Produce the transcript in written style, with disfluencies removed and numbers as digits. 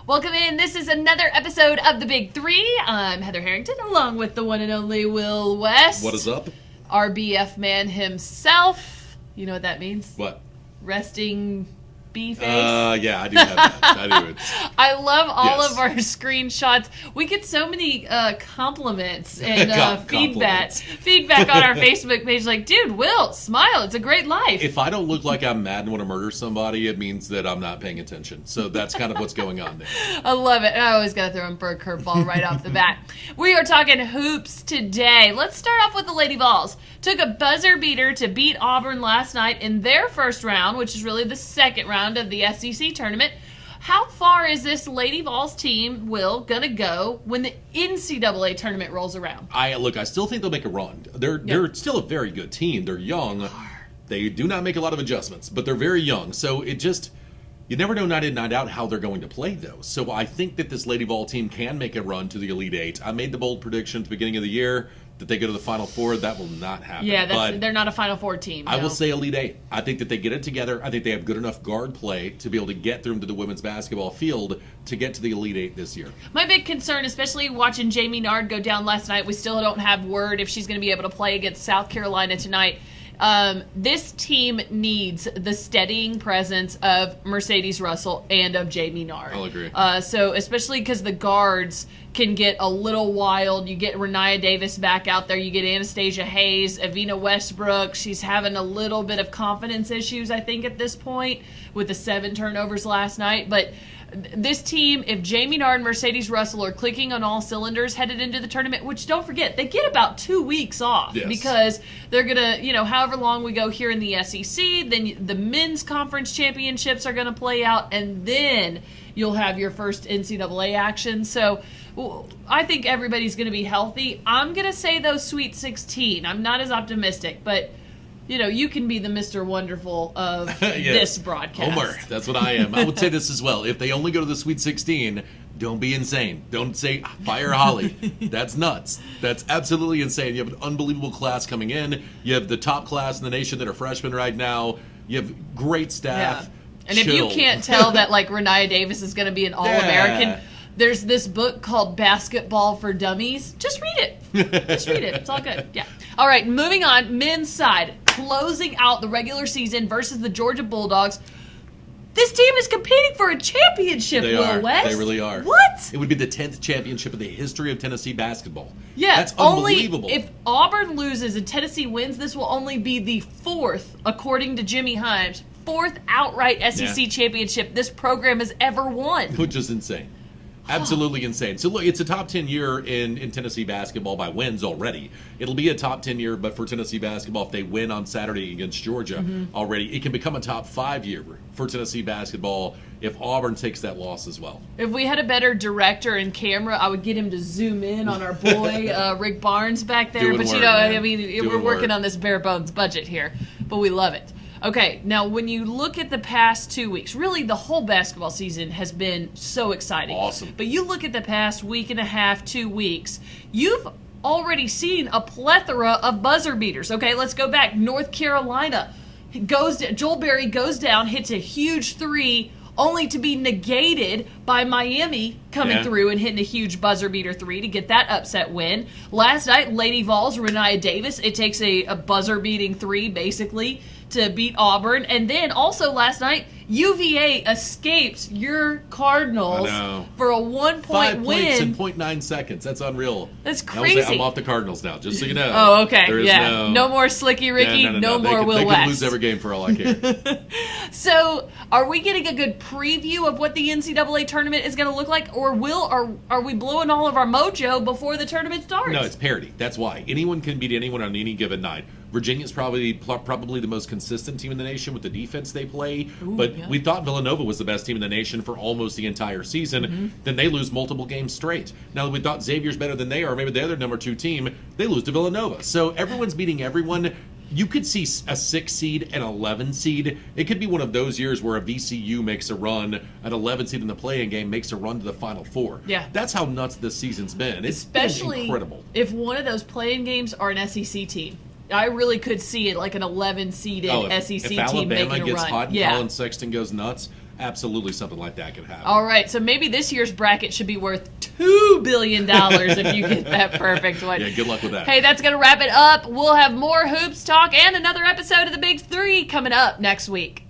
Welcome in. This is another episode of The Big Three. I'm Heather Harrington, along with the one and only Will West. What is up? Our BF man himself. You know what that means? What? Resting B-face. Yeah, I do have that. I do. I love all Yes. of our screenshots. We get so many compliments and Compliments. feedback on our Facebook page. Like, dude, Will, smile. It's a great life. If I don't look like I'm mad and want to murder somebody, it means that I'm not paying attention. So that's kind of what's going on there. I love it. I always got to throw him for a curveball right off the bat. We are talking hoops today. Let's start off with the Lady Vols. Took a buzzer beater to beat Auburn last night in their first round, which is really the second round of the SEC tournament. How far is this Lady Vols team, Will, going to go when the NCAA tournament rolls around? I still think they'll make a run. They're still a very good team. They're young. They do not make a lot of adjustments, but they're very young. So you never know night in, night out how they're going to play, though. So I think that this Lady Vol team can make a run to the Elite Eight. I made the bold prediction at the beginning of the year that they go to the Final Four. That will not happen. Yeah, they're not a Final Four team. I will say Elite Eight. I think that they get it together. I think they have good enough guard play to be able to get through to the women's basketball field to get to the Elite Eight this year. My big concern, especially watching Jamie Nard go down last night, we still don't have word if she's going to be able to play against South Carolina tonight. This team needs the steadying presence of Mercedes Russell and of Jamie Nard. I'll agree. So especially because the guards can get a little wild. You get Renia Davis back out there. You get Anastasia Hayes, Evina Westbrook. She's having a little bit of confidence issues, I think, at this point with the 7 turnovers last night. But this team, if Jamie Nard and Mercedes Russell are clicking on all cylinders headed into the tournament, which don't forget, they get about 2 weeks off because they're going to, however long we go here in the SEC, then the men's conference championships are going to play out, and then you'll have your first NCAA action. So I think everybody's going to be healthy. I'm going to say those Sweet 16. I'm not as optimistic, but you can be the Mr. Wonderful of this broadcast. Homer, that's what I am. I would say this as well. If they only go to the Sweet 16, don't be insane. Don't say, fire Holly. That's nuts. That's absolutely insane. You have an unbelievable class coming in. You have the top class in the nation that are freshmen right now. You have great staff. Yeah. And if you can't tell that, Renia Davis is going to be an All-American, there's this book called Basketball for Dummies. Just read it. Just read it. It's all good. Yeah. All right, moving on. Men's side, closing out the regular season versus the Georgia Bulldogs. This team is competing for a championship, Will West. They really are. What? It would be the 10th championship in the history of Tennessee basketball. Yeah. That's unbelievable. If Auburn loses and Tennessee wins, this will only be the 4th, according to Jimmy Himes, 4th outright SEC championship this program has ever won. Which is insane. Absolutely insane. So look, it's a top 10 year in Tennessee basketball by wins already. It'll be a top 10 year, but for Tennessee basketball, if they win on Saturday against Georgia already, it can become a top 5 year for Tennessee basketball if Auburn takes that loss as well. If we had a better director and camera, I would get him to zoom in on our boy Rick Barnes back there. But we're working on this bare bones budget here, but we love it. Okay, now when you look at the past 2 weeks, really the whole basketball season has been so exciting. Awesome. But you look at the past week and a half, 2 weeks, you've already seen a plethora of buzzer beaters. Okay, let's go back. North Carolina Joel Berry goes down, hits a huge 3, only to be negated by Miami coming through and hitting a huge buzzer beater 3 to get that upset win. Last night, Lady Vols, Renia Davis, it takes a buzzer beating 3 basically to beat Auburn. And then also last night, UVA escaped your Cardinals for a 1-point 5 win. points in 0.9 seconds. That's unreal. That's crazy. I'm off the Cardinals now, just so you know. Oh, okay. There is no more Slicky Ricky, no more Will West. They West. could lose every game for all I care. So, are we getting a good preview of what the NCAA tournament is going to look like, or are we blowing all of our mojo before the tournament starts? No, it's parity. That's why. Anyone can beat anyone on any given night. Virginia's probably the most consistent team in the nation with the defense they play. We thought Villanova was the best team in the nation for almost the entire season. Then they lose multiple games straight. Now that we thought Xavier's better than they are, maybe the other number 2 team, they lose to Villanova. So everyone's beating everyone. You could see a 6 seed and 11 seed. It could be one of those years where a VCU makes a run, an 11 seed in the play-in game makes a run to the Final Four. Yeah. That's how nuts this season's been. It's Especially been incredible. If one of those play-in games are an SEC team. I really could see it like an 11-seeded SEC if team Alabama making a gets run. hot and Colin Sexton goes nuts, absolutely something like that could happen. All right, so maybe this year's bracket should be worth $2 billion if you get that perfect one. Yeah, good luck with that. Hey, that's going to wrap it up. We'll have more hoops talk and another episode of the Big Three coming up next week.